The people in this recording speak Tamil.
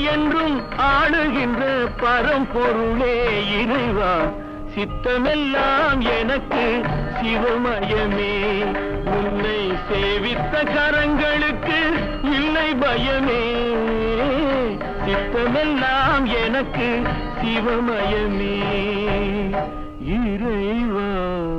என்றும் ஆளுகின்ற பரம்பொருளே இறைவா, சித்தமெல்லாம் எனக்கு சிவமயமே. உன்னை சேவித்த கரங்களுக்கு இல்லை பயமே. சித்தமெல்லாம் எனக்கு சிவமயமே இறைவா.